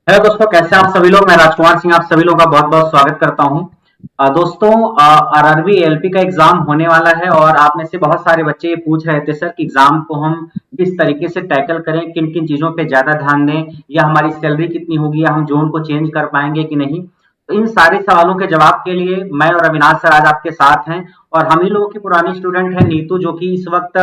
Hello दोस्तों, कैसे हैं आप सभी लोग। मैं राजकुमार सिंह आप सभी लोगों का बहुत बहुत स्वागत करता हूं। दोस्तों, आरआरबी एलपी का एग्जाम होने वाला है और आप में से बहुत सारे बच्चे ये पूछ रहे थे सर कि एग्जाम को हम किस तरीके से टैकल करें, किन किन चीजों पे ज्यादा ध्यान दें, या हमारी सैलरी कितनी होगी, या हम जोन को चेंज कर पाएंगे कि नहीं। तो इन सारे सवालों के जवाब के लिए मैं और अविनाश सर आज आपके साथ हैं। और हम ही लोगों की पुरानी स्टूडेंट है नीतू, जो कि इस वक्त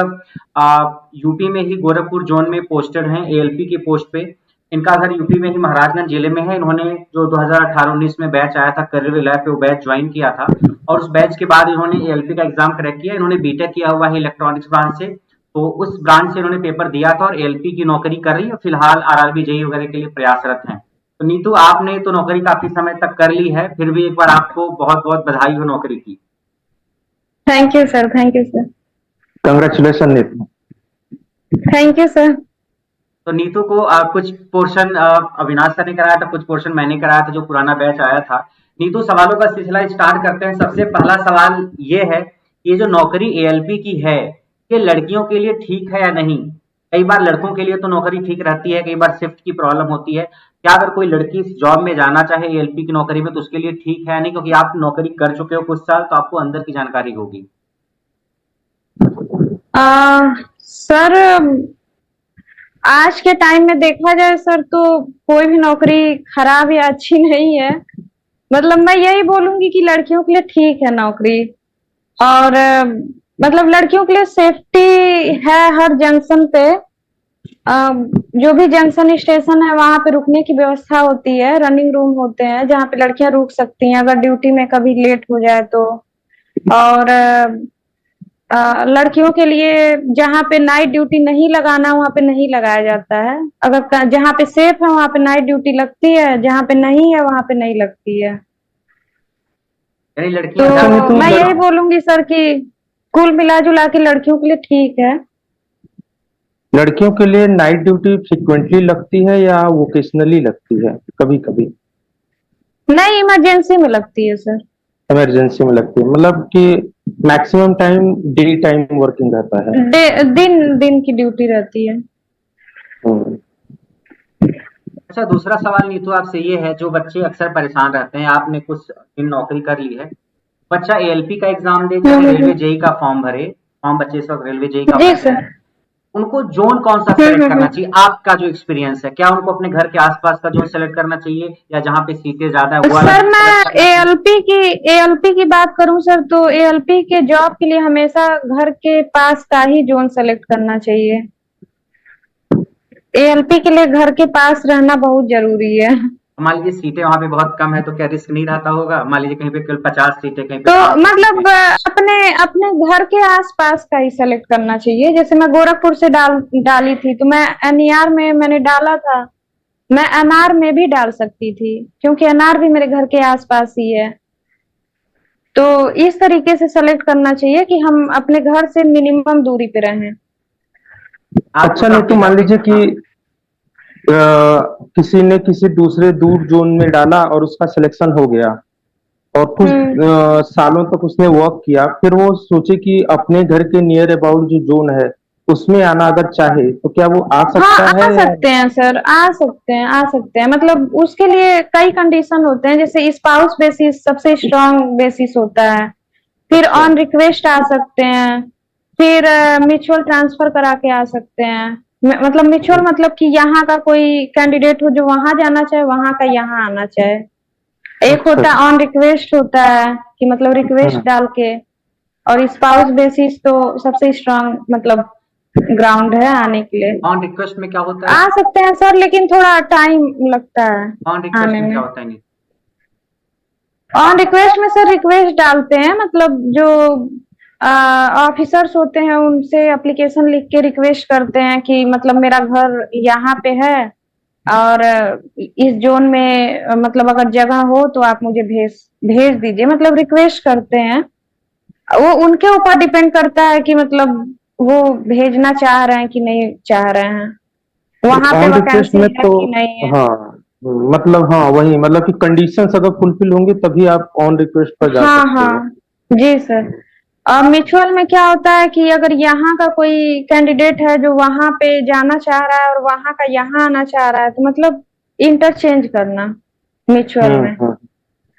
यूपी में ही गोरखपुर जोन में पोस्टेड हैं एएलपी की पोस्ट पे। इनका घर यूपी में ही महाराजगंज जिले में है। इन्होंने जो 2018-19 में बैच आया था करियर लैब पे, वो बैच ज्वाइन किया था और उस बैच के बाद इन्होंने एएलपी का एग्जाम क्रैक किया। इन्होंने बीटेक किया हुआ है इलेक्ट्रॉनिक्स ब्रांच से, तो उस ब्रांच से इन्होंने पेपर दिया था और एएलपी की नौकरी कर रही है। फिलहाल आरआरबी जेई वगैरह के लिए प्रयासरत हैं। तो नीतू, आपने तो नौकरी काफी समय तक कर ली है, फिर भी एक बार आपको बहुत बहुत बधाई हो नौकरी की। Thank you sir, thank you sir, congratulation Neetu. Thank you sir. तो नीतू को कुछ पोर्शन अविनाश सर ने कराया था, कुछ पोर्शन मैंने कराया था जो पुराना बैच आया था। नीतू, सवालों का सिलसिला स्टार्ट करते हैं। सबसे पहला सवाल ये है, ये जो नौकरी एएलपी की है, ये लड़कियों के लिए ठीक है या नहीं। कई बार लड़कों के लिए तो नौकरी ठीक रहती है, कई बार शिफ्ट की प्रॉब्लम होती है। क्या अगर कोई लड़की इस जॉब में जाना चाहे एएलपी की नौकरी में, तो उसके लिए ठीक है या नहीं, क्योंकि आप नौकरी कर चुके हो कुछ साल, तो आपको अंदर की जानकारी होगी। सर, आज के टाइम में देखा जाए सर, तो कोई भी नौकरी खराब या अच्छी नहीं है। मतलब मैं यही बोलूंगी कि लड़कियों के लिए ठीक है नौकरी। और मतलब लड़कियों के लिए सेफ्टी है हर जंक्शन पे। जो भी जंक्शन स्टेशन है वहां पे रुकने की व्यवस्था होती है, रनिंग रूम होते हैं जहाँ पे लड़कियां रुक सकती हैं अगर ड्यूटी में कभी लेट हो जाए तो। और लड़कियों के लिए जहाँ पे नाइट ड्यूटी नहीं लगाना वहाँ पे नहीं लगाया जाता है। अगर जहाँ पे सेफ है वहाँ पे नाइट ड्यूटी लगती है, जहाँ पे नहीं है वहाँ पे नहीं लगती है। यानी तो लड़कियां ज्यादा मैं यही बोलूंगी सर कि कुल मिला जुला के लड़कियों के लिए ठीक है। लड़कियों के लिए नाइट ड्यूटी फ्रिक्वेंटली लगती है या वोकेशनली लगती है? कभी कभी नहीं, इमरजेंसी में लगती है सर। इमरजेंसी में लगती है, मतलब कि maximum time day time working रहता है। दिन दिन की ड्यूटी रहती है। हम्म। अच्छा, दूसरा सवाल नीतू आपसे ये है, जो बच्चे अक्सर परेशान रहते हैं, आपने कुछ दिन नौकरी कर ली है, बच्चा एएलपी का एग्जाम दे, चाहे रेलवे हम्म। जेई का फॉर्म भरे, फॉर्म बच्चे इस वक्त रेलवे जेई का जी भर रहे सर। हैं, उनको जोन कौन सा सेलेक्ट करना चाहिए? आपका जो एक्सपीरियंस है, क्या उनको अपने घर के आसपास का जोन सेलेक्ट करना चाहिए, या जहाँ पे सीटें ज्यादा है वो वाला सर जोन मैं सेलेक्ट करना चाहिए? एएलपी की बात करूं सर, तो एएलपी के जॉब के लिए हमेशा घर के पास का ही जोन सेलेक्ट करना चाहिए। एएलपी के लिए घर के पास रहना बहुत जरूरी है। मान लीजिए सीटें वहां पे बहुत कम है, तो क्या रिस्क नहीं रहता होगा? मान लीजिए कहीं पे केवल 50 सीटें, कहीं पे तो 500 सीटें। मतलब अपने अपने घर के आसपास का ही सेलेक्ट करना चाहिए। जैसे मैं गोरखपुर से डाली थी, तो मैं एनईआर में मैंने डाला था। मैं एनआर में भी डाल सकती थी, क्योंकि एनआर भी मेरे घर के आसपास ही है। तो इस तरीके से सेलेक्ट करना चाहिए कि हम अपने घर से मिनिमम दूरी पे रहें। आपको अच्छा, नहीं तो अपने घर मान पे, लीजिए कि हाँ। किसी ने किसी दूसरे दूर जोन में डाला और उसका सिलेक्शन हो गया और कुछ हम्म। सालों तक उसने वर्क किया, फिर वो सोचे कि अपने घर के नियर अबाउट जो जोन है उसमें आना अगर चाहे तो क्या वो आ हाँ, सकता आ है या? सकते हैं सर, आ सकते हैं, आ सकते हैं। मतलब उसके लिए कई कंडीशन होते हैं, जैसे स्पाउस बेसिस सबसे स्ट्रांग बेसिस होता है। फिर अच्छा। ऑन रिक्वेस्ट आ सकते हैं। फिर म्यूचुअल ट्रांसफर करा के आ सकते हैं। मतलब म्यूचुअल मतलब कि यहाँ का कोई कैंडिडेट हो जो वहां जाना चाहे, वहां का यहाँ आना चाहे। एक अच्छा होता है अच्छा। ऑन रिक्वेस्ट होता है कि मतलब रिक्वेस्ट हाँ। डाल के। और स्पाउस बेसिस तो सबसे स्ट्रांग मतलब ग्राउंड है आने के लिए। ऑन रिक्वेस्ट में क्या होता है? आ सकते हैं सर, लेकिन थोड़ा टाइम लगता है ऑन रिक्वेस्ट आने में क्या में। होता है? नहीं। ऑन रिक्वेस्ट में सर रिक्वेस्ट डालते हैं, मतलब जो ऑफिसर्स होते हैं उनसे एप्लीकेशन लिख के रिक्वेस्ट करते हैं कि मतलब मेरा घर यहाँ पे है और इस जोन में मतलब अगर जगह हो तो आप मुझे भेज भेज दीजिए, मतलब रिक्वेस्ट करते हैं। वो उनके ऊपर डिपेंड करता है कि मतलब वो भेजना चाह रहे हैं कि नहीं चाह रहे हैं, वहां पे ऑन रिक्वेस्ट वैकेंसी में है तो कि नहीं है। हाँ, मतलब हाँ वही, मतलब कि कंडीशंस अगर फुलफिल होंगे तभी आप ऑन रिक्वेस्ट पर जा हाँ सकते हो। हाँ। जी सर। और म्यूचुअल में क्या होता है कि अगर यहाँ का कोई कैंडिडेट है जो वहां पे जाना चाह रहा है और वहां का यहाँ आना चाह रहा है, तो मतलब इंटरचेंज करना म्यूचुअल में। हम्म।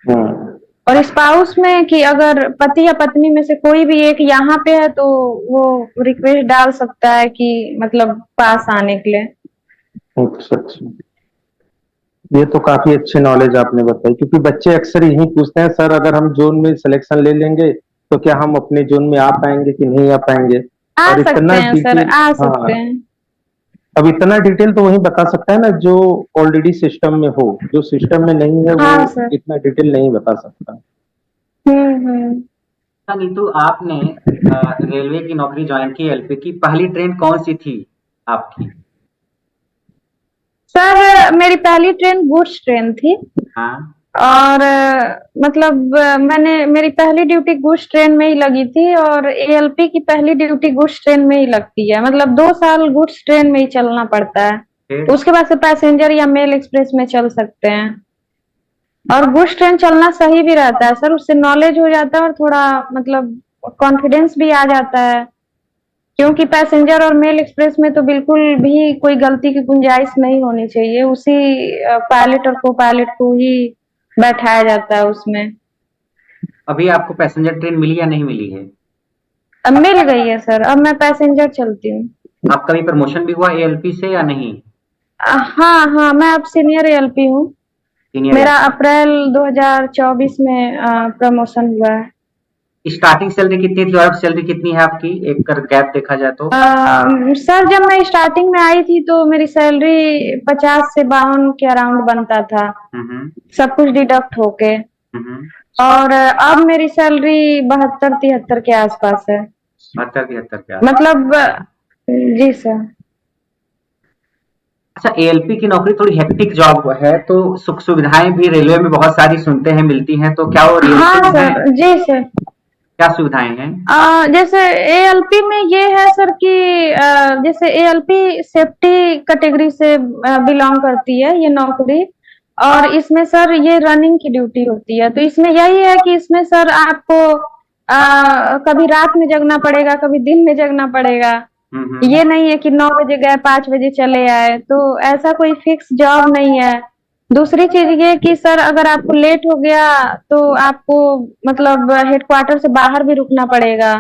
हम्म। और स्पाउस में कि अगर पति या पत्नी में से कोई भी एक यहाँ पे है तो वो रिक्वेस्ट डाल सकता है कि मतलब पास आने के लिए। अच्छा अच्छा, ये तो काफी अच्छी नॉलेज आपने बताई, क्योंकि बच्चे अक्सर यही पूछते हैं, सर अगर हम जोन में सिलेक्शन ले लेंगे तो क्या हम अपने जोन में आ पाएंगे कि नहीं आ पाएंगे। आ और सकते इतना हैं सर, डिटेल, आ सकते हाँ, हैं। अब इतना डिटेल तो वही बता सकता है ना जो ऑलरेडी सिस्टम में हो, जो सिस्टम में नहीं है वो हाँ सर। इतना डिटेल नहीं बता सकता। हम्म। अच्छा नीतू, आपने रेलवे की नौकरी ज्वाइन की, एलपी की पहली ट्रेन कौन सी थी आपकी? सर मेरी पहली ट्रेन गुड्स ट्रेन थी। हाँ। और मतलब मैंने मेरी पहली ड्यूटी गुड्स ट्रेन में ही लगी थी और एएलपी की पहली ड्यूटी गुड्स ट्रेन में ही लगती है। मतलब 2 साल गुड्स ट्रेन में ही चलना पड़ता है, फिर? उसके बाद से पैसेंजर या मेल एक्सप्रेस में चल सकते हैं। और गुड्स ट्रेन चलना सही भी रहता है सर, उससे नॉलेज हो जाता है और थोड़ा मतलब कॉन्फिडेंस भी आ जाता है। क्योंकि पैसेंजर और मेल एक्सप्रेस में तो बिल्कुल भी कोई गलती की गुंजाइश नहीं होनी चाहिए, उसी पायलट और को पायलट को ही बैठाया जाता है उसमें। अभी आपको पैसेंजर ट्रेन मिली या नहीं मिली है? अब मिल गई है सर, अब मैं पैसेंजर चलती हूँ। आपका भी प्रमोशन भी हुआ एएलपी से या नहीं? हाँ हाँ, मैं अब सीनियर एएलपी हूँ। सीनियर मेरा एएलपी। अप्रैल 2024 में प्रमोशन हुआ है। स्टार्टिंग सैलरी कितनी थी और अब सैलरी कितनी है आपकी, एक कर गैप देखा जाए तो? सर जब मैं स्टार्टिंग में आई थी तो मेरी सैलरी 50 से 52 के अराउंड बनता था, हम्म। सब कुछ डिडक्ट होके। हम्म। और अब मेरी सैलरी 72-73 के आसपास है। 72-73 क्या? मतलब जी सर। अच्छा, एएलपी की नौकरी थोड़ी हेक्टिक जॉब है, तो सुख सुविधाएं भी रेलवे में बहुत सारी सुनते हैं मिलती हैं, तो क्या वो रियलिटी हाँ में है? सर, जी सर। क्या सुविधाएं हैं? जैसे एएलपी में ये है सर कि जैसे एएलपी सेफ्टी कैटेगरी से बिलोंग करती है ये नौकरी। और इसमें सर ये रनिंग की ड्यूटी होती है, तो इसमें यही है कि इसमें सर आपको कभी रात में जगना पड़ेगा, कभी दिन में जगना पड़ेगा। हम्म। ये नहीं है कि 9 बजे गए 5 बजे चले आए, तो ऐसा कोई फिक्स जॉब नहीं है। दूसरी चीज ये कि सर अगर आपको लेट हो गया तो आपको मतलब हेडक्वार्टर से बाहर भी रुकना पड़ेगा।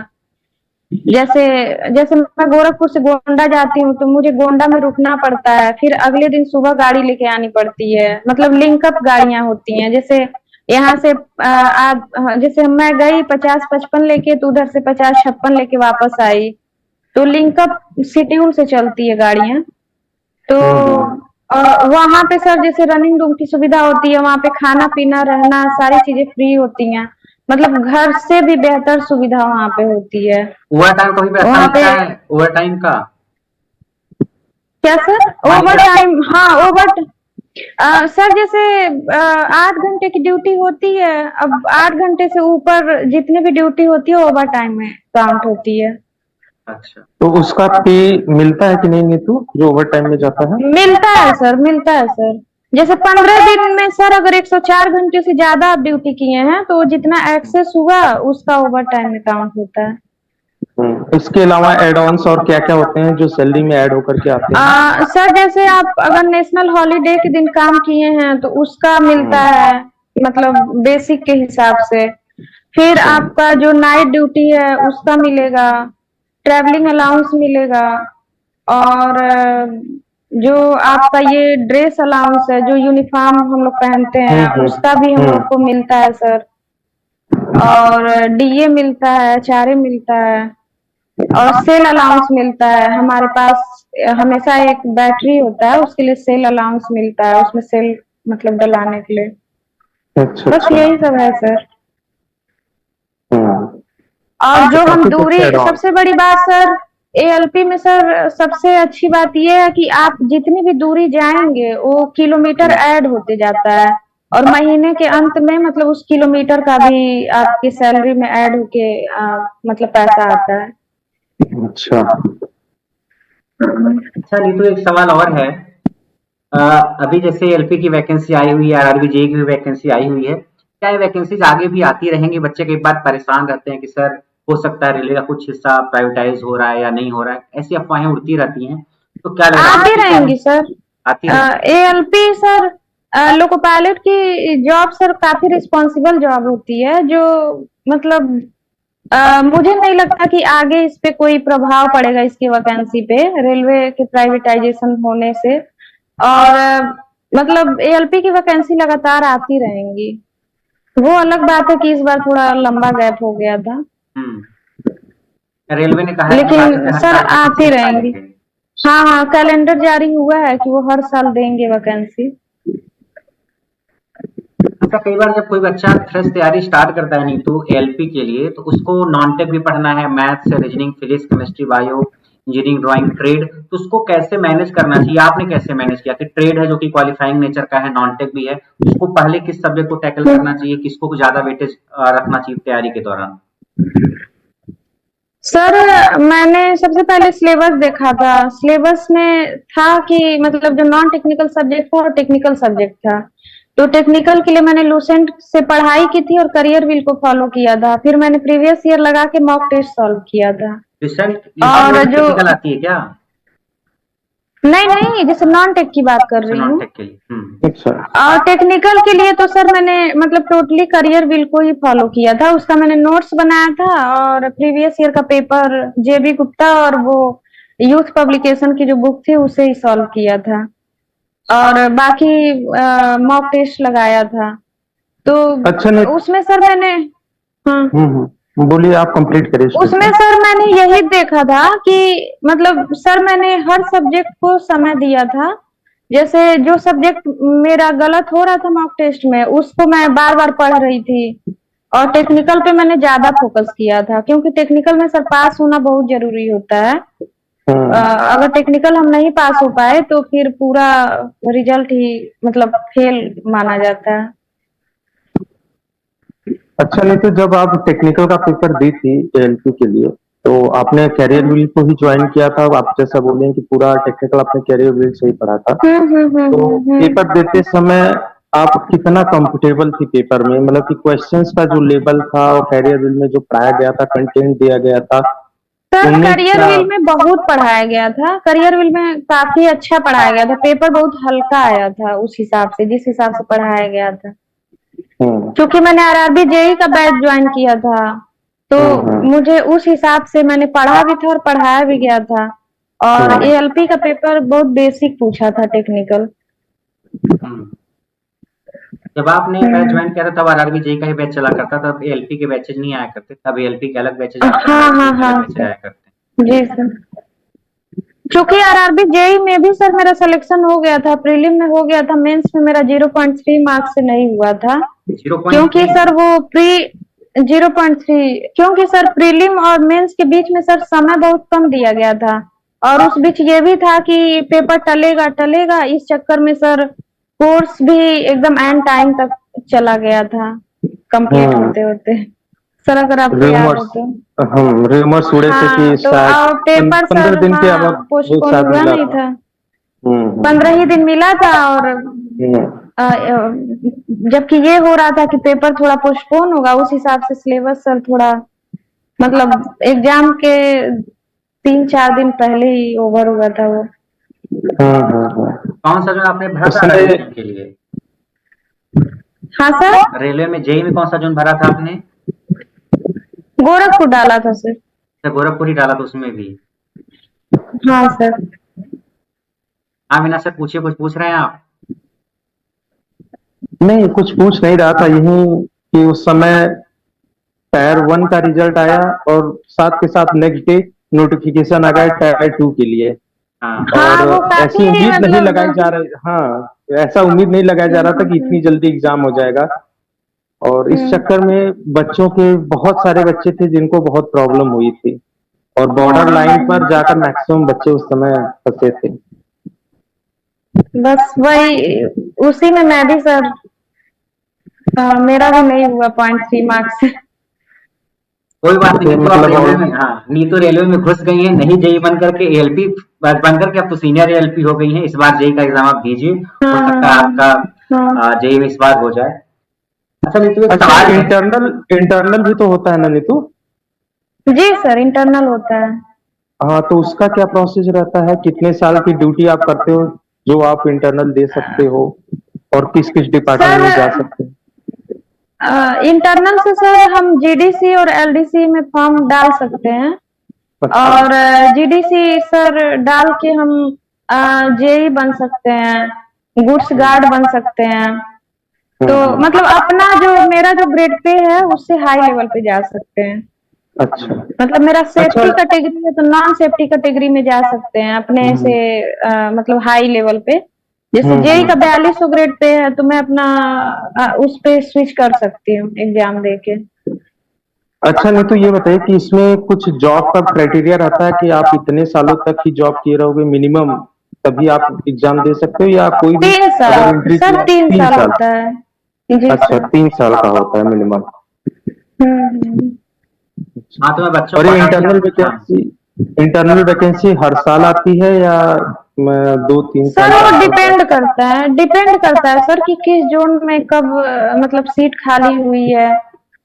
जैसे जैसे मैं गोरखपुर से गोंडा जाती हूँ तो मुझे गोंडा में रुकना पड़ता है, फिर अगले दिन सुबह गाड़ी लेके आनी पड़ती है। मतलब लिंकअप गाड़ियां होती हैं, जैसे यहाँ से जैसे मैं गई 50-55 लेके तो उधर से 50-56 लेके वापस आई, तो लिंकअप शेड्यूल से चलती है गाड़ियां। तो हम्म। वहां पे सर जैसे रनिंग रूम की सुविधा होती है, वहां पे खाना पीना रहना सारी चीजें फ्री होती हैं। मतलब घर से भी बेहतर सुविधा वहां पे होती है। ओवर टाइम का भी पैसा वहां पे मिलता है, ओवर टाइम का? क्या सर? मान ओवर लीजिए। टाइम, हाँ ओवर सर जैसे 8 घंटे की ड्यूटी होती है, अब 8 घंटे से ऊपर जितनी भी ड्यूटी होती है ओवर टाइम में काउंट होती है। अच्छा। तो उसका पे मिलता है कि नहीं नीतू, जो ओवर टाइम में जाता है। मिलता है सर, मिलता है सर। जैसे 15 दिन में सर अगर 104 घंटे से ज्यादा आप ड्यूटी किए हैं तो जितना एक्सेस हुआ उसका ओवर टाइम में काउंट होता है। इसके अलावा एड ऑन्स और क्या क्या होते हैं जो सैलरी में ऐड होकर के आते हैं। सर जैसे आप अगर नेशनल हॉलीडे के दिन काम किए हैं तो उसका मिलता है, मतलब बेसिक के हिसाब से। फिर आपका जो नाइट ड्यूटी है उसका मिलेगा, ट्रैवलिंग अलाउंस मिलेगा। और जो आपका ये ड्रेस अलाउंस है, जो यूनिफॉर्म हम लोग पहनते हैं उसका भी हम लोग को मिलता है सर। और डीए मिलता है, चारे मिलता है। और सेल अलाउंस मिलता है, हमारे पास हमेशा एक बैटरी होता है उसके लिए सेल अलाउंस मिलता है, उसमें सेल मतलब डलाने के लिए। अच्छा बस अच्छा। यही सब है सर। हम्म। और जो हम काफी कुछ दूरी, ऐड ऑन। सबसे बड़ी बात सर एएलपी में सर सबसे अच्छी बात यह है कि आप जितनी भी दूरी जाएंगे वो किलोमीटर ऐड होते जाता है। और महीने के अंत में मतलब उस किलोमीटर का भी आपकी सैलरी में ऐड होके मतलब पैसा आता है। अच्छा। अच्छा नीतू, एक सवाल और है। अभी जैसे एलपी की वैकेंसी आई हुई है, आरआरबी जेई की भी वैकेंसी आई हुई है, क्या ये वैकेंसीज आगे भी आती रहेंगी? बच्चे कई बार परेशान रहते हैं कि सर हो सकता है रेलवे का कुछ हिस्सा प्राइवेटाइज हो रहा है या नहीं हो रहा है, ऐसी अफवाहें उड़ती रहती हैं, तो क्या लग रहा है आती आपकी क्या रहेंगी सर, आती है? एएलपी सर, लोको पायलट की जॉब सर काफी रिस्पॉन्सिबल जॉब होती है, जो मतलब मुझे नहीं लगता कि आगे इस पे कोई प्रभाव पड़ेगा इसकी वैकेंसी पे, रेलवे के प्राइवेटाइजेशन होने से। और मतलब एएलपी की वैकेंसी लगातार आती रहेंगी। वो अलग बात है कि इस बार थोड़ा लंबा गैप हो गया था, रेलवे ने कहा है कि आगे लेकिन से हर सर साल वैकेंसी आती रहेंगी। निकालेंगे। हाँ हाँ, कैलेंडर जारी हुआ है कि वो हर साल देंगे वैकेंसी। अच्छा, कई बार जब कोई बच्चा फ्रेश तैयारी स्टार्ट करता है नीतू एएलपी के लिए, तो उसको नॉन टेक भी पढ़ना है, maths, reasoning, physics, chemistry, bio, engineering, drawing, trade, तो उसको कैसे मैनेज करना चाहिए? आपने कैसे मैनेज किया कि ट्रेड है जो कि क्वालिफाइंग नेचर का है, नॉन टेक भी है, उसको पहले किस सब्जेक्ट को टैकल करना चाहिए, किसको ज्यादा वेटेज रखना चाहिए तैयारी के दौरान? सर मैंने सबसे पहले सिलेबस देखा था। सिलेबस में था कि मतलब जो नॉन टेक्निकल सब्जेक्ट था और टेक्निकल सब्जेक्ट था, तो टेक्निकल के लिए मैंने लूसेंट से पढ़ाई की थी और करियर व्हील को फॉलो किया था। फिर मैंने प्रीवियस ईयर लगा के मॉक टेस्ट सॉल्व किया था। रिसेंट और जो टेक्निकल आती है क्या? नहीं नहीं, जैसे नॉन टेक की बात कर अच्छा, रही नॉन हूँ। टेक के लिए। अच्छा। और टेक्निकल के लिए तो सर मैंने मतलब टोटली करियर व्हील को ही फॉलो किया था। उसका मैंने नोट्स बनाया था और प्रीवियस ईयर का पेपर जेबी गुप्ता और वो यूथ पब्लिकेशन की जो बुक थी उसे ही सॉल्व किया था। और बाकी मॉक टेस्ट लगाया था। तो अच्छा नहीं। उसमें सर मैंने, हाँ, बोलिए, आप कंप्लीट करिए उसमें स्टेटमेंट। सर मैंने यही देखा था कि मतलब सर मैंने हर सब्जेक्ट को समय दिया था। जैसे जो सब्जेक्ट मेरा गलत हो रहा था मॉक टेस्ट में, उसको मैं बार बार पढ़ रही थी। और टेक्निकल पे मैंने ज्यादा फोकस किया था, क्योंकि टेक्निकल में सर पास होना बहुत जरूरी होता है। अगर टेक्निकल हम नहीं पास हो पाए तो फिर पूरा रिजल्ट ही मतलब फेल माना जाता है। अच्छा नहीं, तो जब आप टेक्निकल का पेपर दी थी एएलपी के लिए, तो आपने कैरियर व्हील को ही ज्वाइन किया था? आप जैसा बोले कि पूरा टेक्निकल आपने कैरियर व्हील से ही पढ़ा था, तो पेपर देते समय आप कितना कंफर्टेबल थी पेपर में? मतलब कि क्वेश्चंस का जो लेवल था और कैरियर व्हील में जो पढ़ाया गया था, कंटेंट दिया गया था, सर उनमें करियर क्या? व्हील में बहुत पढ़ाया गया था। करियर व्हील में काफी अच्छा पढ़ाया गया था। पेपर बहुत हल्का आया था उस हिसाब से, जिस हिसाब से पढ़ाया गया था। क्योंकि मैंने आरआरबी जेई का बैच ज्वाइन किया था, तो मुझे उस हिसाब से मैंने पढ़ा भी था और पढ़ाया भी गया था। और एएलपी का पेपर बहुत बेसिक पूछा था, टेक्निकल। जब आपने बैच ज्वाइन किया था तब आरआरबी जेई का ही बैच चला करता था, तब एएलपी के बैचेज नहीं आया करते, तब एएलपी के अलग बैचेज आते हैं, हाँ हाँ आरआरबी के हाँ अलग बैचेज सर, आया करते जी सर। क्योंकि आरआरबी जेई में भी सर मेरा सिलेक्शन हो गया था, प्रीलिम में हो गया था, मेंस में मेरा 0.3 मार्क्स से नहीं हुआ था। हैं। क्योंकि 0.3? सर वो प्री 0.3, क्योंकि सर प्रीलिम और मेंस के बीच में सर समय बहुत कम दिया गया था। और उस बीच ये भी था कि पेपर टलेगा टलेगा, इस चक्कर में सर कोर्स भी एकदम एंड टाइम तक चला गया था कंप्लीट होते होते। सर अगर आपको याद हो रूमर्स, तो। हम रूमर्स उड़े थे हाँ, कि तो शायद पेपर 15 सर दिन के अब हाँ वो पोस्टपोन शायद हुआ मिला नहीं था। था। 15 ही दिन मिला था। और हम्म। जबकि ये हो रहा था कि पेपर थोड़ा पोस्टपोन होगा, उस हिसाब से सिलेबस सर थोड़ा मतलब एग्जाम के 3-4 दिन पहले ही ओवर हुआ था वो। कौन सा जोन आपने भरा था उसने रेलवे के लिए? हाँ सर, रेलवे में जेई में कौन सा जोन भरा था आपने? गोरखपुर डाला था सर। अच्छा, गोरखपुर ही डाला था उसमें भी। हाँ सर। हाँ मीना सर, पूछिए, कुछ पूछ रहे हैं आप? नहीं, कुछ पूछ नहीं रहा था, यही कि उस समय टायर 1 का रिजल्ट आया और साथ के साथ नेक्स्ट डे नोटिफिकेशन आ गया टायर 2 के लिए। हाँ हाँ, वो और काफी ऐसी उम्मीद नहीं लगाई मतलब जा रही, हाँ, ऐसा उम्मीद नहीं लगाया जा रहा था कि इतनी जल्दी एग्जाम हो जाएगा। और इस चक्कर में बच्चों के बहुत सारे बच्चे थे जिनको बहुत प्रॉब्लम हुई थी, और बॉर्डर लाइन पर जाकर मैक्सिमम बच्चे उस समय फंसे थे। बस वही, उसी में मैं भी सर, मेरा भी नहीं हुआ 0.3 मार्क्स से। कोई बात नहीं, नीतू आप मतलब रेलवे और में, हाँ नीतू रेलवे में घुस गई है, नहीं जेई बन करके एएलपी बन करके अब तो सीनियर एएलपी हो गई है। इस बार जेई का एग्जाम आप दीजिए, हो सकता है आपका जेई में इस बार हो जाए। अच्छा नीतू, एक अच्छा, सवाल है। इंटरनल भी तो होता है ना नीतू? जी सर, इंटरनल होता है। हाँ, तो उसका क्या प्रोसेस रहता है? कितने साल की ड्यूटी आप करते हो जो आप इंटरनल दे सकते हो, और किस किस डिपार्टमेंट में जा सर सकते हैं? इंटरनल से सर हम जीडीसी और एलडीसी में फॉर्म डाल सकते हैं, अच्छा। और जीडीसी सर डाल के हम जेई बन सकते हैं, गुड्स गार्ड बन सकते हैं। तो मतलब अपना जो मेरा जो ग्रेड पे है उससे हाई लेवल पे जा सकते हैं। अच्छा। मतलब मेरा अच्छा। सेफ्टी कैटेगरी है तो नॉन सेफ्टी कैटेगरी में जा सकते हैं अपने से मतलब हाई लेवल पे। जैसे जेई का 4200 ग्रेड पे है तो मैं अपना उस पे स्विच कर सकती हूँ एग्जाम देके। अच्छा, नहीं तो ये बताइए कि इसमें कुछ जॉब का क्राइटेरिया रहता है कि आप इतने सालों तक ही जॉब किए रहोगे मिनिमम, तभी आप एग्जाम दे सकते हो, या कोई भी 3 अगर साल एंट्री सर, किया? 3 3 साल साल। होता है। जी अच्छा, सर। 3 साल का होता है मिनिमम। हम्म। हाँ, तो मैं बच्चों और को ये बताऊँ इंटरनल कि हाँ, वैकेंसी, इंटरनल वैकेंसी हर साल आती है या 2-3 साल, सर वो 4 साल डिपेंड बाद? करता है, डिपेंड करता है सर कि किस जोन में कब मतलब सीट खाली हुई है।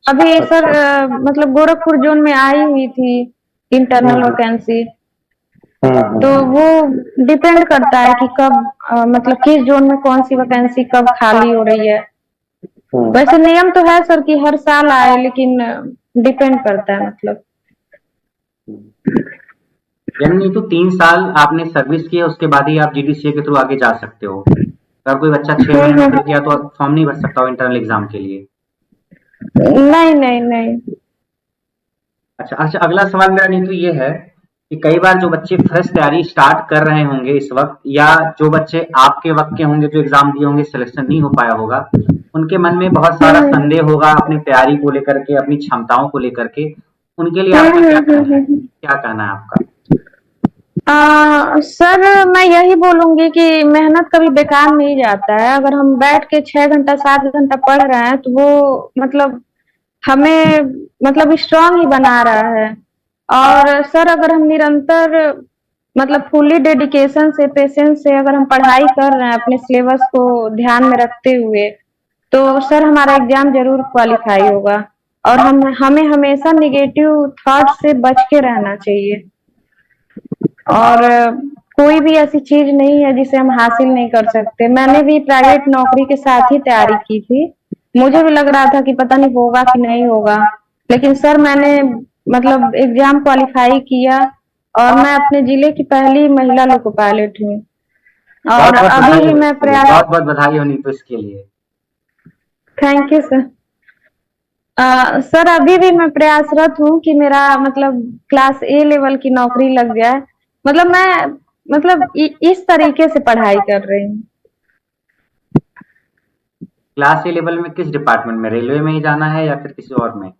अभी सर अच्छा। मतलब गोरखपुर जोन में आई हुई थी इंटरनल हम्म वैकेंसी। तो हम्म वो डिपेंड करता है कि कब मतलब किस जोन में कौन सी वैकेंसी कब खाली हो रही है। हम्म वैसे नियम तो है सर कि हर साल आए, लेकिन डिपेंड करता है मतलब। यानी नहीं तो 3 साल आपने सर्विस की है, उसके बाद ही आप जीडीसीए के थ्रू आगे जा सकते हो। अगर कोई बच्चा 6 महीने हम्म। नौकरी किया तो फॉर्म नहीं भर सकता हो इंटरनल एग्जाम के लिए। नहीं नहीं नहीं। अच्छा अच्छा, अगला सवाल मेरा नीतू ये है कि कई बार जो बच्चे फ्रेश तैयारी स्टार्ट कर रहे होंगे इस वक्त, या जो बच्चे आपके वक्त के होंगे जो एग्जाम दिए होंगे, सिलेक्शन नहीं हो पाया होगा, उनके मन में बहुत सारा हम्म संदेह होगा अपनी तैयारी को लेकर के, अपनी क्षमताओं को लेकर के। उनके लिए आपका हम्म क्या हम्म कहना है? हम्म। क्या कहना है आपका? सर मैं यही बोलूंगी कि मेहनत कभी बेकार नहीं जाता है। अगर हम बैठ के 6 घंटा 7 घंटा पढ़ रहे हैं तो वो मतलब हमें मतलब स्ट्रांग ही बना रहा है। और सर अगर हम निरंतर मतलब फुल्ली डेडिकेशन से, पेशेंस से अगर हम पढ़ाई कर रहे हैं अपने सिलेबस को ध्यान में रखते हुए, तो सर हमारा एग्जाम जरूर क्वालिफाई होगा। और हमें हमेशा निगेटिव थॉट से बच के रहना चाहिए। और कोई भी ऐसी चीज नहीं है जिसे हम हासिल नहीं कर सकते। मैंने भी प्राइवेट नौकरी के साथ ही तैयारी की थी। मुझे भी लग रहा था कि पता नहीं होगा कि नहीं होगा, लेकिन सर मैंने मतलब एग्जाम क्वालिफाई किया, और मैं अपने जिले की पहली महिला लोको पायलट हूँ। बहुत और बहुत अभी बधाई भी हो मैं इसके लिए, प्रयास। बहुत बहुत बधाई हो नीतू इसके लिए। Thank you sir. सर अभी भी मैं प्रयासरत हूँ कि मेरा मतलब क्लास ए लेवल की नौकरी लग जाए। मतलब मैं मतलब इस तरीके से पढ़ाई कर रही हूँ। क्लास ए लेवल में किस डिपार्टमेंट में, रेलवे में ही जाना है या फिर किसी और में?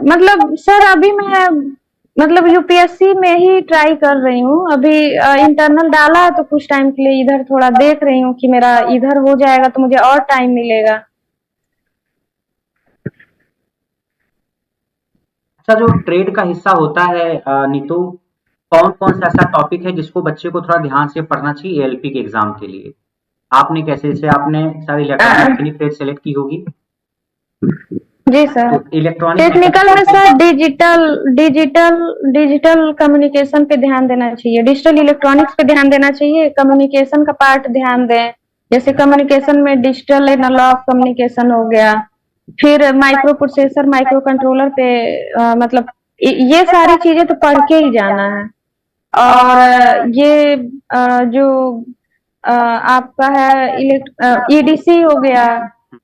मतलब सर अभी मैं मतलब यूपीएससी में ही ट्राई कर रही हूँ। अभी इंटरनल डाला है तो कुछ टाइम के लिए इधर थोड़ा देख रही हूँ कि मेरा इधर हो जाएगा तो मुझे और टाइम मिलेगा। अच्छा, जो ट्रेड का हिस्सा होता है नीतू, कौन कौन सा ऐसा टॉपिक है जिसको बच्चे को थोड़ा ध्यान से पढ़ना चाहिए एएलपी के एग्जाम के लिए? आपने कैसे, जैसे आपने शायद इलेक्ट्रॉनिक अ, मैकेनिक ट्रेड सेलेक्ट की होगी, जी सर। तो इलेक्ट्रॉनिक मैकेनिक टेक्निकल में ट्रेड के। Sir digital digital digital communication पे ध्यान देना चाहिए, डिजिटल इलेक्ट्रॉनिक्स पे ध्यान देना चाहिए, कम्युनिकेशन का पार्ट ध्यान दें। जैसे कम्युनिकेशन में डिजिटल एनालॉग कम्युनिकेशन हो गया, फिर माइक्रो प्रोसेसर माइक्रो कंट्रोलर पे मतलब ये सारी चीजें तो पढ़ के ही जाना है। और ये जो आपका है ईडीसी हो गया,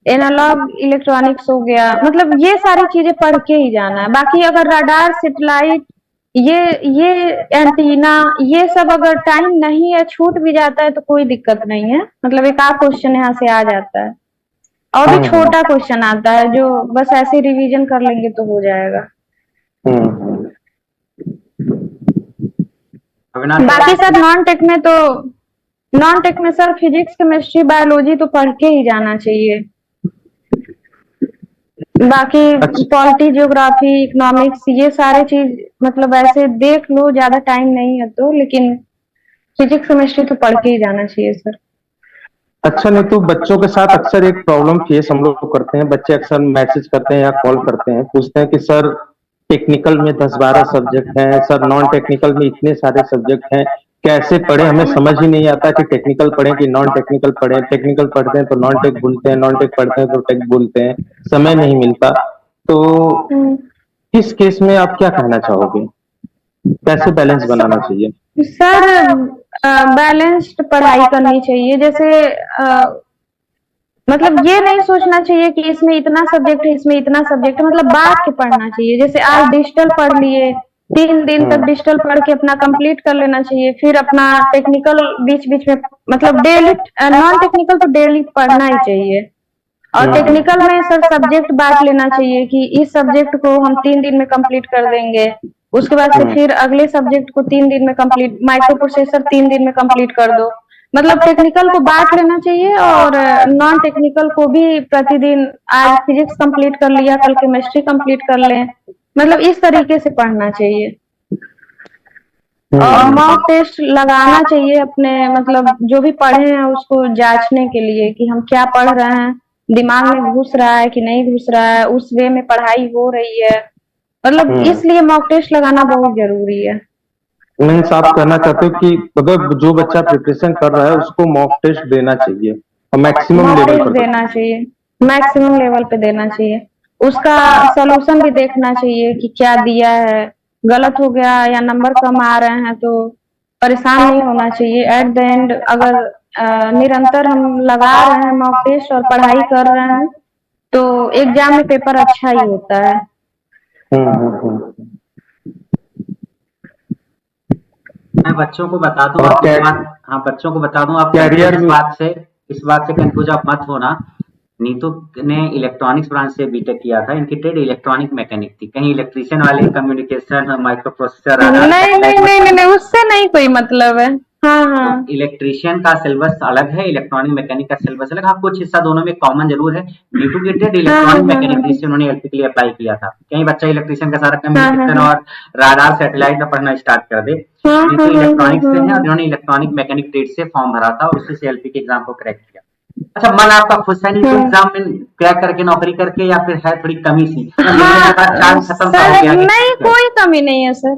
एनालॉग इलेक्ट्रॉनिक्स हो गया, मतलब ये सारी चीजें पढ़ के ही जाना है। बाकी अगर रडार सेटेलाइट ये ये एंटीना ये सब अगर टाइम नहीं है, छूट भी जाता है तो कोई दिक्कत नहीं है। मतलब एक आध क्वेश्चन यहाँ से आ जाता है, और भी हम्म छोटा क्वेश्चन आता है जो बस ऐसे रिवीजन कर लेंगे तो हो जाएगा। हम्म अविनाश बाकी सर, सर नॉन टेक में सर फिजिक्स केमिस्ट्री बायोलॉजी तो पढ़ के ही जाना चाहिए। बाकी अच्छा। पॉलिटी ज्योग्राफी इकोनॉमिक्स ये सारे चीज मतलब ऐसे देख लो, ज्यादा टाइम नहीं है तो, लेकिन फिजिक्स केमिस्ट्री तो पढ़ के ही जाना चाहिए सर। अच्छा, नहीं तो बच्चों के साथ अक्सर एक प्रॉब्लम फेस हम लोग करते हैं, बच्चे अक्सर मैसेज करते हैं या कॉल करते हैं, पूछते हैं कि सर टेक्निकल में 10-12 सब्जेक्ट हैं, सर नॉन टेक्निकल में इतने सारे सब्जेक्ट हैं, कैसे पढ़े हमें समझ ही नहीं आता कि टेक्निकल पढ़े कि नॉन टेक्निकल पढ़े। टेक्निकल पढ़ते हैं तो नॉन टेक भूलते हैं, नॉन टेक पढ़ते हैं तो टेक भूलते हैं, समय नहीं मिलता। तो इस केस में आप क्या कहना चाहोगे, कैसे बैलेंस बनाना चाहिए? सर बैलेंस्ड पढ़ाई करनी चाहिए। जैसे मतलब ये नहीं सोचना चाहिए कि इसमें इतना सब्जेक्ट है, इसमें इतना सब्जेक्ट है, मतलब बांट के पढ़ना चाहिए। जैसे आज डिजिटल पढ़ लिए, 3 दिन तक डिजिटल पढ़ के अपना कंप्लीट कर लेना चाहिए। फिर अपना टेक्निकल बीच बीच में, मतलब डेली, नॉन टेक्निकल तो डेली पढ़ना ही चाहिए। और टेक्निकल में सर सब्जेक्ट बांट लेना चाहिए कि इस सब्जेक्ट को हम 3 दिन में कंप्लीट कर देंगे, उसके बाद से फिर अगले सब्जेक्ट को 3 दिन में कंप्लीट, माइक्रो प्रोसेसर 3 दिन में कंप्लीट कर दो। मतलब टेक्निकल को बांट लेना चाहिए और नॉन टेक्निकल को भी प्रतिदिन, आज फिजिक्स कंप्लीट कर लिया, कल केमिस्ट्री कंप्लीट कर लें, मतलब इस तरीके से पढ़ना चाहिए। और मॉक टेस्ट लगाना चाहिए अपने, मतलब जो भी पढ़े हैं उसको जांचने के लिए कि हम क्या पढ़ रहे हैं, दिमाग में घुस रहा है कि नहीं घुस रहा है, उस वे में पढ़ाई हो रही है। मतलब इसलिए मॉक टेस्ट लगाना बहुत जरूरी है। मीन्स आप कहना चाहते हो कि अगर जो बच्चा प्रिपरेशन कर रहा है उसको मॉक टेस्ट देना चाहिए और मैक्सिमम मॉक लेवल टेस्ट पर देना चाहिए, मैक्सिमम लेवल पे देना चाहिए। उसका सोल्यूशन भी देखना चाहिए कि क्या दिया है, गलत हो गया या नंबर कम आ रहे हैं तो परेशान नहीं होना चाहिए। एट द एंड अगर निरंतर हम लगा रहे हैं मॉक टेस्ट और पढ़ाई कर रहे हैं तो एग्जाम में पेपर अच्छा ही होता है। मैं बच्चों को बता दूं, और आप इस बात, हाँ बच्चों को बता दूं, आप कैरियर इस बात से कंफ्यूज आप मत होना। नीतू ने इलेक्ट्रॉनिक्स ब्रांच से बीटेक किया था, इनकी ट्रेड इलेक्ट्रॉनिक मैकेनिक थी। कहीं इलेक्ट्रीशियन वाले कम्युनिकेशन, माइक्रो प्रोसेसर, नहीं नहीं नहीं नहीं, उससे नहीं कोई मतलब है। हाँ हाँ, तो इलेक्ट्रीशियन का सिलेबस अलग है, इलेक्ट्रॉनिक मैकेनिक का सिलेबस अलग। हाँ कुछ हिस्सा दोनों में कॉमन जरूर है। नीतू की ट्रेड इलेक्ट्रॉनिक मैकेनिक थी, इससे उन्होंने एलपी के लिए अप्लाई किया था। कहीं बच्चा इलेक्ट्रीशियन का सारा कम्युनिकेशन और राडार सैटेलाइट का पढ़ना स्टार्ट कर दे। नीतू इलेक्ट्रॉनिक्स से है और इन्होंने इलेक्ट्रॉनिक मैकेनिक ट्रेड से फॉर्म भरा था और उसी से एलपी के एग्जाम को क्रैक किया। अच्छा, मन आपका खुश है नीतू एग्जाम में क्रैक करके, नौकरी करके, या फिर है थोड़ी कमी सी? चांस खत्म सा हो गया? नहीं कोई कमी नहीं है सर,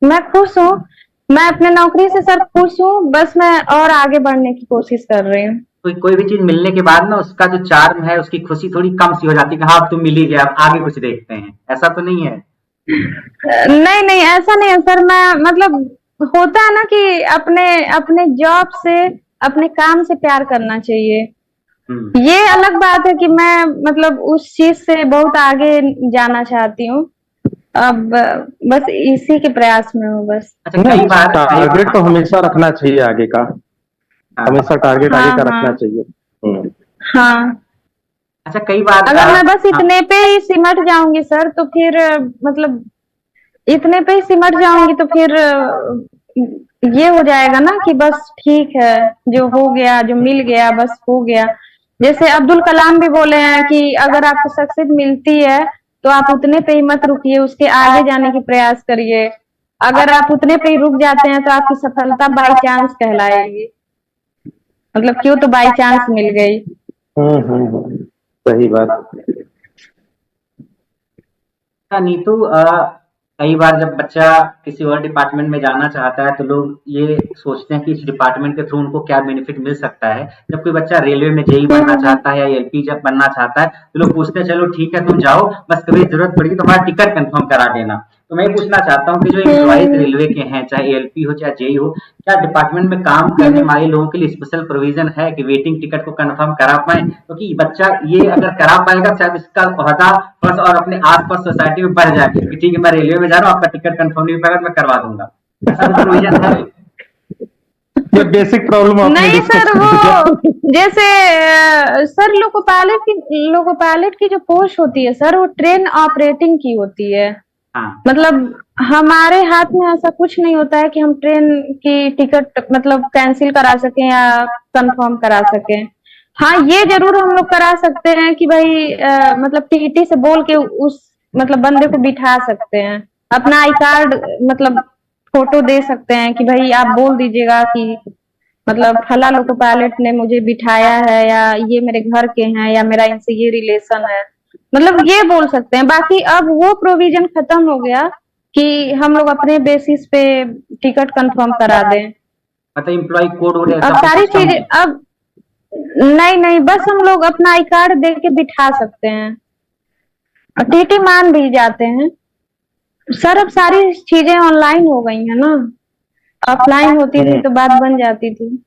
मैं खुश हूँ। मैं अपने नौकरी से सर खुश हूँ, बस मैं और आगे बढ़ने की कोशिश कर रही हूँ। कोई भी चीज मिलने के बाद ना उसका जो चार्म है, उसकी खुशी थोड़ी कम सी हो जाती है कि हाँ अब तुम मिल ही गया, अब आगे कुछ देखते हैं, ऐसा तो नहीं है? नहीं नहीं, ऐसा नहीं है सर। मैं मतलब होता है ना कि अपने अपने जॉब से, अपने काम से प्यार करना चाहिए। ये अलग बात है कि मैं मतलब उस चीज से बहुत आगे जाना चाहती हूँ। अब बस इसी के प्रयास में हूँ बस। अच्छा, कई बार टारगेट तो हमेशा रखना चाहिए आगे का, हमेशा टारगेट आगे का रखना चाहिए। हाँ, अच्छा कई बार अगर मैं बस इतने पे ही सिमट जाऊंगी सर तो फिर मतलब इतने पे ही सिमट जाऊंगी तो फिर ये हो जाएगा ना कि बस ठीक है, जो हो गया, जो मिल गया बस हो गया। जैसे अब्दुल कलाम भी बोले हैं कि अगर आपको सक्सेस मिलती है तो आप उतने पे ही मत रुकिए, उसके आगे जाने की प्रयास करिए। अगर आप उतने पे ही रुक जाते हैं तो आपकी सफलता बाई चांस कहलाएगी, मतलब क्यों तो बाई चांस मिल गई। सही बात। नीतू, कई बार जब बच्चा किसी और डिपार्टमेंट में जाना चाहता है तो लोग ये सोचते हैं कि इस डिपार्टमेंट के थ्रू उनको क्या बेनिफिट मिल सकता है। जब कोई बच्चा रेलवे में जेई बनना चाहता है या एलपी जब बनना चाहता है तो लोग पूछते हैं चलो ठीक है तुम जाओ, बस कभी जरूरत पड़ेगी तो हमारा टिकट कंफर्म करा देना। तो मैं पूछना चाहता हूँ कि जो एम्प्लॉइज रेलवे के हैं, चाहे एलपी हो चाहे जेई हो, क्या डिपार्टमेंट में काम करने वाले लोगों के लिए स्पेशल प्रोविजन है कि वेटिंग टिकट को कंफर्म करा पाए? क्योंकि बच्चा ये अगर करा पाएगा शायद इसका ओहदा बस और अपने आसपास सोसाइटी में बढ़ जाए कि ठीक है मैं रेलवे में जा रहा हूँ, आपका टिकट कंफर्म नहीं पाएगा मैं करवा दूंगा। ऐसा कुछ प्रोविजन है? ये बेसिक प्रॉब्लम नहीं सर, वो जैसे सर लोको पायलट की जो पोस्ट होती है सर, वो ट्रेन ऑपरेटिंग की होती है। हाँ। मतलब हमारे हाथ में ऐसा कुछ नहीं होता है कि हम ट्रेन की टिकट मतलब कैंसिल करा सकें या कंफर्म करा सकें। हाँ, ये जरूर हम लोग करा सकते हैं कि भाई मतलब टीटी से बोल के उस मतलब बंदे को बिठा सकते हैं, अपना आई कार्ड मतलब फोटो दे सकते हैं कि भाई आप बोल दीजिएगा कि मतलब फला लोको पायलट ने मुझे बिठाया है, या ये मेरे घर के हैं, या मेरा इनसे ये रिलेशन है, मतलब ये बोल सकते हैं। बाकी अब वो प्रोविजन खत्म हो गया कि हम लोग अपने बेसिस पे टिकट कंफर्म करा दें। मतलब एम्प्लॉय कोड वोड अब ऐसा कोई सारी सिस्टम चीजें नहीं? अब नहीं नहीं, बस हम लोग अपना आई कार्ड दे के बिठा सकते हैं और टीटी मान भी जाते हैं सर। अब सारी चीजें ऑनलाइन हो गई है ना, ऑफलाइन होती थी तो बात बन जाती थी।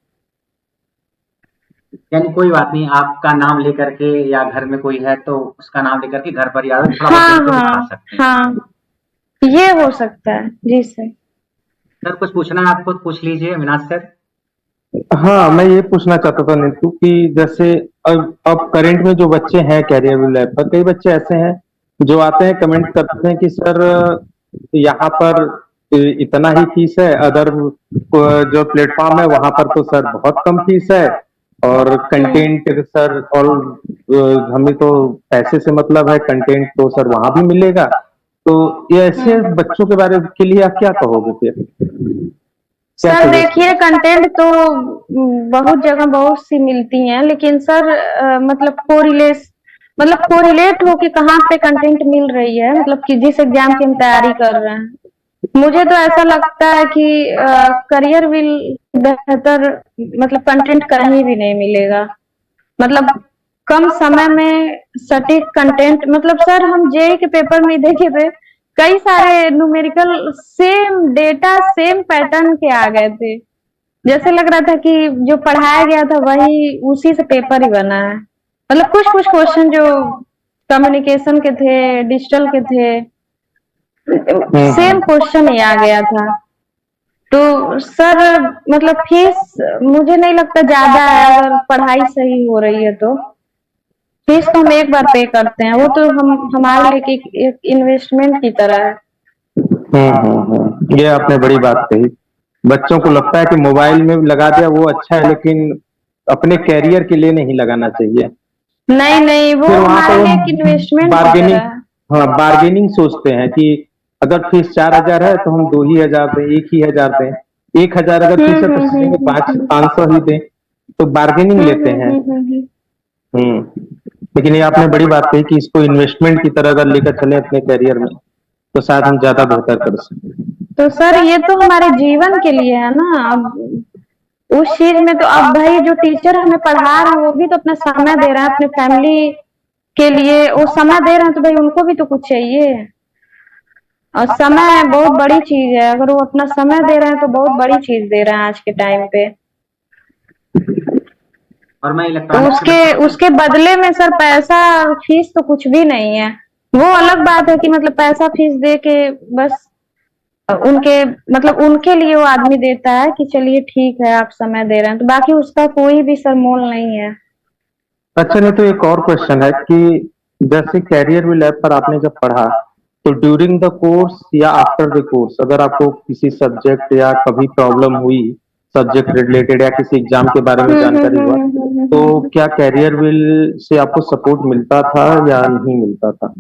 यानी कोई बात नहीं, आपका नाम लेकर के या घर में कोई है तो उसका नाम लेकर के घर पर या थोड़ा बहुत हाँ देर को बिठा हाँ सकते हैं। हाँ, ये हो सकता है जी सर। सर कुछ पूछना है आपको तो पूछ लीजिए अविनाश सर। हाँ, मैं ये पूछना चाहता था नीतू कि जैसे अब करंट में जो बच्चे हैं कैरियर लैब पर, कई बच्चे ऐसे हैं जो आते हैं कमेंट करते हैं कि सर यहाँ पर इतना ही फीस है, अदर जो प्लेटफॉर्म है वहां पर तो सर बहुत कम फीस है, और कंटेंट सर और हमें तो पैसे से मतलब है, कंटेंट तो सर वहां भी मिलेगा। तो ये ऐसे बच्चों के बारे के लिए आप क्या कहोगे फिर, क्या सर सजेस्ट? देखिए, कंटेंट तो बहुत जगह बहुत सी मिलती हैं, लेकिन सर मतलब कोरिलेट होके कहाँ पे कंटेंट मिल रही है, मतलब कि जिस एग्जाम की हम तैयारी कर रहे हैं। मुझे तो ऐसा लगता है कि करियर विल बेहतर मतलब कंटेंट कहीं भी नहीं मिलेगा। मतलब कम समय में सटीक कंटेंट, मतलब सर हम जेई के पेपर में देखे थे, कई सारे numerical same data same pattern के आ गए थे। जैसे लग रहा था कि जो पढ़ाया गया था वही उसी से पेपर ही बना है। मतलब कुछ कुछ क्वेश्चन जो कम्युनिकेशन के थे, डिजिटल के थे, सेम क्वेश्चन ही आ गया था। तो सर मतलब फीस मुझे नहीं लगता ज्यादा है, अगर पढ़ाई सही हो रही है तो फीस तो हम एक बार पे करते हैं, वो तो हम हमारे लिए एक इन्वेस्टमेंट की तरह है। ये आपने बड़ी बात कही। बच्चों को लगता है कि मोबाइल में लगा दिया वो अच्छा है, लेकिन अपने कैरियर के लिए नहीं लगाना चाहिए। नहीं नहीं, वो फिर वहां हमारे पर लिए एक इन्वेस्टमेंट की बार्गेनिंग, तरह है। हाँ बार्गेनिंग सोचते हैं कि अगर फीस 4,000 है तो हम 2,000 दें, 1,000 दें, 1,000 अगर फीस है तो सोचेंगे पाँच हम्म। 500 ही दें, तो बार्गेनिंग लेते हैं। हम्म। हम्म। लेकिन ये आपने बड़ी बात कही कि इसको इन्वेस्टमेंट की तरह अगर लेकर चले अपने करियर में, तो शायद हम ज्यादा बेहतर कर सकते तो सर ये तो हमारे जीवन के लिए है ना। अब उस चीज में तो अब भाई जो टीचर हमें पढ़ा रहे हैं वो भी तो अपना समय दे रहे हैं अपने फैमिली के लिए, वो समय दे रहे हैं तो भाई उनको भी तो कुछ चाहिए। और समय बहुत बड़ी चीज है, अगर वो अपना समय दे रहे हैं तो बहुत बड़ी चीज दे रहे हैं आज के टाइम पे। और मैं तो इलेक्ट्रॉनिक्स के उसके बच्चों को उसके बदले में सर पैसा फीस तो कुछ भी नहीं है। वो अलग बात है कि मतलब पैसा फीस दे के बस उनके मतलब उनके लिए वो आदमी देता है कि चलिए ठीक है आप समय दे रहे हैं, तो बाकी उसका कोई भी सर मोल नहीं है। अच्छा, नहीं तो एक और क्वेश्चन है कि जैसे कैरियर भी लैब पर आपने जब पढ़ा, तो ड्यूरिंग द कोर्स या आफ्टर द कोर्स अगर आपको किसी सब्जेक्ट या कभी प्रॉब्लम हुई सब्जेक्ट रिलेटेड या किसी एग्जाम के बारे में जानकारी हुआ, तो क्या कैरियर विल से आपको सपोर्ट मिलता था या नहीं मिलता था?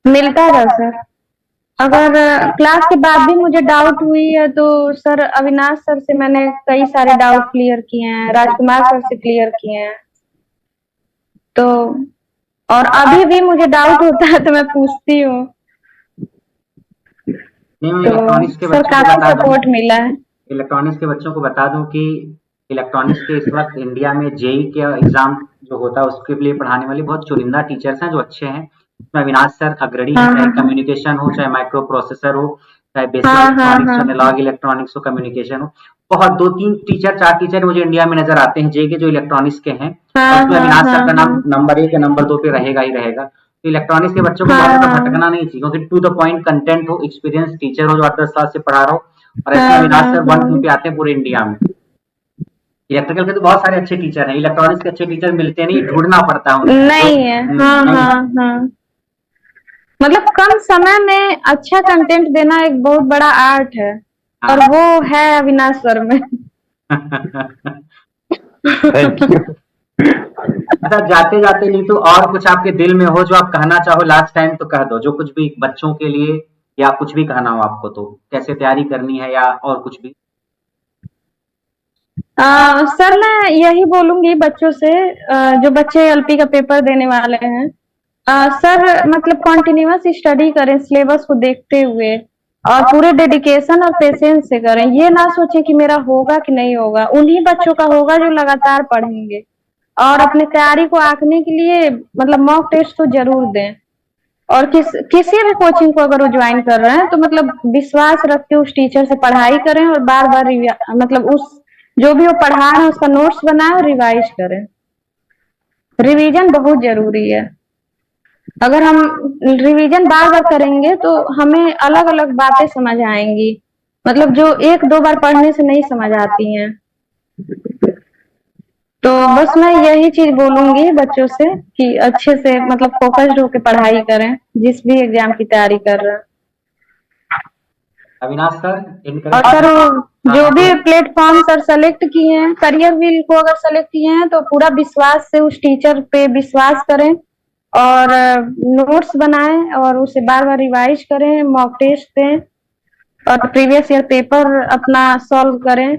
मिलता था सर। अगर क्लास के बाद भी मुझे डाउट हुई है तो सर अविनाश सर से मैंने कई सारे डाउट क्लियर किए हैं, राजकुमार सर से क्लियर किए हैं। तो और अभी भी मुझे डाउट होता है तो मैं पूछती हूँ। नहीं, मैं तो इलेक्ट्रॉनिक्स के सर बच्चों को काफी बता दूं, सपोर्ट मिला है। इलेक्ट्रॉनिक्स के बच्चों को बता दूं कि इलेक्ट्रॉनिक्स के इस वक्त इंडिया में जेई के एग्जाम जो होता है उसके लिए पढ़ाने वाले बहुत चुनिंदा टीचर्स हैं जो अच्छे हैं। उसमें अविनाश सर अग्रणी हैं, चाहे कम्युनिकेशन हो, चाहे माइक्रो प्रोसेसर हो, चाहे बेसिक इलेक्ट्रॉनिक्स हो, एनालॉग इलेक्ट्रॉनिक्स हो, कम्युनिकेशन हो। बहुत 2-3 टीचर 4 टीचर मुझे इंडिया में नजर आते हैं जेई के जो इलेक्ट्रॉनिक्स के हैं, और उसमें अविनाश सर का नाम नंबर 1 या नंबर 2 पे रहेगा ही रहेगा। तो इलेक्ट्रॉनिक्स के बच्चों को बहुत ज्यादा भटकना नहीं चाहिए, क्योंकि टू द पॉइंट कंटेंट हो, एक्सपीरियंस टीचर हो जो 8-10 साल से पढ़ा रहा हो, और ऐसे में अविनाश सर 1-2 पे आते हैं पूरे इंडिया में। इलेक्ट्रिकल के तो बहुत सारे अच्छे टीचर हैं, इलेक्ट्रॉनिक्स के अच्छे टीचर मिलते नहीं, ढूंढना पड़ता है उनको जो नहीं है। हाँ, मतलब कम समय में अच्छा कंटेंट देना एक बहुत बड़ा आर्ट है, और वो है अविनाश सर में। Thank you. अच्छा, जाते जाते नहीं तो और कुछ आपके दिल में हो जो आप कहना चाहो लास्ट टाइम तो कह दो, जो कुछ भी बच्चों के लिए या कुछ भी कहना हो आपको, तो कैसे तैयारी करनी है या और कुछ भी। सर मैं यही बोलूंगी बच्चों से, जो बच्चे एलपी का पेपर देने वाले हैं, सर मतलब कॉन्टिन्यूअस स्टडी करें सिलेबस को देखते हुए, और पूरे डेडिकेशन और पेशेंस से करें। ये ना सोचें कि मेरा होगा कि नहीं होगा, उन्हीं बच्चों का होगा जो लगातार पढ़ेंगे। और अपनी तैयारी को आंकने के लिए मतलब मॉक टेस्ट तो जरूर दें। और किसी भी कोचिंग को अगर वो ज्वाइन कर रहे हैं तो मतलब विश्वास रख के उस टीचर से पढ़ाई करें और बार बार मतलब उस जो भी वो पढ़ा रहे हैं उसका नोट्स बनाए और रिवाइज करें। रिवीजन बहुत जरूरी है। अगर हम रिवीजन बार बार करेंगे तो हमें अलग अलग बातें समझ आएंगी, मतलब जो एक दो बार पढ़ने से नहीं समझ आती हैं। तो बस मैं यही चीज बोलूंगी बच्चों से कि अच्छे से मतलब फोकस्ड होकर पढ़ाई करें जिस भी एग्जाम की तैयारी कर रहे हैं। अविनाश सर और सर जो भी हाँ, प्लेटफॉर्म सर सेलेक्ट किए हैं, करियर व्हील को अगर सेलेक्ट किए हैं तो पूरा विश्वास से उस टीचर पे विश्वास करें और नोट्स बनाएं और उसे बार बार रिवाइज करें, मॉक टेस्ट दें और प्रीवियस ईयर पेपर अपना सॉल्व करें।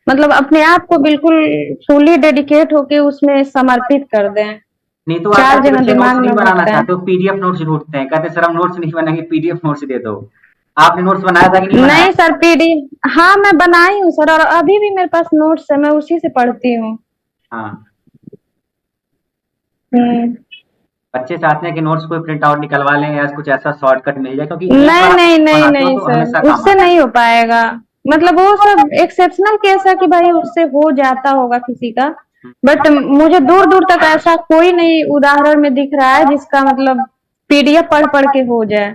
मतलब अपने आप को बिल्कुल फुली डेडिकेट होके उसमें समर्पित कर दें। नहीं तो चार आजकल के जगह बच्चे नोट्स दिमाग नहीं में बनाना भटका है। चाहते, वो पीडीएफ नोट्स ढूंढते हैं, कहते हैं सर हम नोट्स नहीं बनाएंगे, पीडीएफ नोट्स दे दो। आपने नोट्स बनाया था कि नहीं बनाया? नहीं सर, पीडी हाँ मैं बनाई हूँ सर, और अभी भी मेरे पास नोट्स है, मैं उसी से पढ़ती हूँ। हाँ, हम्म। बच्चे चाहते हैं कि नोट्स कोई प्रिंट आउट निकलवा लें या कुछ ऐसा शॉर्टकट मिल जाए, क्योंकि एक नहीं बार नहीं आप नहीं बनाते हो नहीं तो सर, हमेशा काम उससे आता है। नहीं हो पाएगा। मतलब वो सब एक्सेप्शनल केस है कि भाई उससे हो जाता होगा किसी का, बट मुझे दूर दूर तक ऐसा कोई नहीं उदाहरण में दिख रहा है जिसका मतलब पीडीएफ पढ़ पढ़ के हो जाए।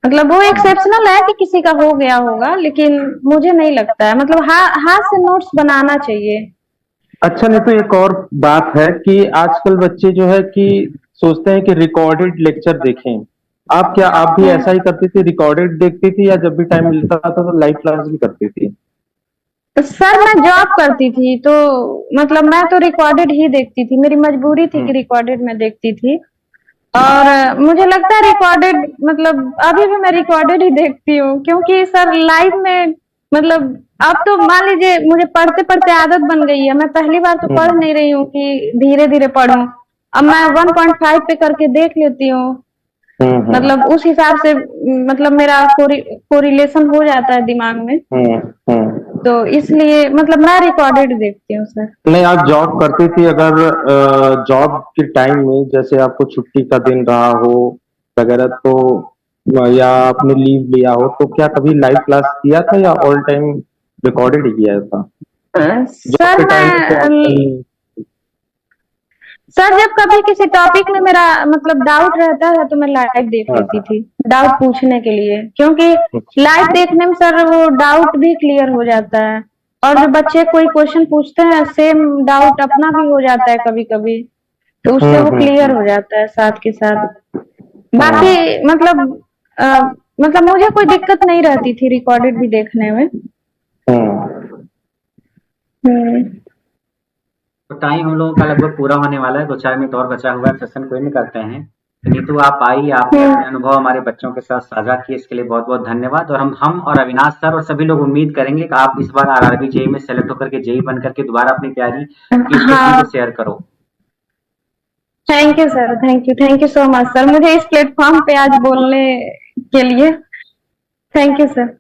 मतलब वो एक्सेप्शनल है कि किसी का हो गया होगा, लेकिन मुझे नहीं लगता है। मतलब हाथ से नोट्स बनाना चाहिए। अच्छा, नहीं तो एक और बात है कि आजकल बच्चे जो है कि सोचते हैं कि रिकॉर्डेड लेक्चर देखें। आप भी ऐसा ही करती थी, रिकॉर्डेड देखती थी या जब भी टाइम मिलता था तो लाइव क्लास भी करती थी? सर मैं जॉब करती थी तो मतलब मैं तो रिकॉर्डेड ही देखती थी, मेरी मजबूरी थी कि रिकॉर्डेड मैं देखती थी। और मुझे लगता है रिकॉर्डेड मतलब अभी भी मैं रिकॉर्डेड ही देखती हूँ, क्योंकि सर लाइव में मतलब अब तो मान लीजिए मुझे पढ़ते पढ़ते आदत बन गई है। मैं पहली बार तो पढ़ नहीं रही हूँ कि धीरे धीरे पढूं, अब मैं 1.5 पे करके देख लेती हूँ। हम्म मतलब उस हिसाब से मतलब मेरा कोरिलेशन हो जाता है दिमाग में, हम्म। तो इसलिए मतलब मैं रिकॉर्डेड देखती हूँ सर। नहीं, आप जॉब करती थी, अगर जॉब के टाइम में जैसे आपको छुट्टी का दिन रहा हो वगैरह, तो या आपने लीव लिया हो, तो क्या कभी लाइव क्लास किया था या ऑल टाइम रिकॉर्डेड ही किया था? जॉब सर के टाइम में तो मैं ऑप्शन। सर जब कभी किसी टॉपिक में मेरा मतलब डाउट रहता है तो मैं लाइव देख लेती हाँ। थी, डाउट पूछने के लिए, क्योंकि लाइव देखने में सर वो डाउट भी क्लियर हो जाता है। और जो बच्चे कोई क्वेश्चन पूछते हैं सेम डाउट अपना भी हो जाता है कभी कभी, तो उससे वो क्लियर हम्म। हो जाता है साथ के साथ। हाँ। बाकी मतलब मुझे कोई दिक्कत नहीं रहती थी रिकॉर्डेड भी देखने में। हम्म। हम्म। तो टाइम हम लोगों का लगभग पूरा होने वाला है, 2-4 मिनट और बचा हुआ है, सेशन कोई नहीं करते हैं। तो नीतू आप आई, आपने अपने अनुभव हमारे बच्चों के साथ साझा किए, इसके लिए बहुत बहुत धन्यवाद। और हम और अविनाश सर और सभी लोग उम्मीद करेंगे कि आप इस बार आरआरबी जेई में सेलेक्ट होकर के जेई बन करके दोबारा अपनी तैयारी की स्थिति हाँ, को शेयर करो। Thank you sir, thank you so much sir, मुझे इस प्लेटफॉर्म पे आज बोलने के लिए थैंक यू सर।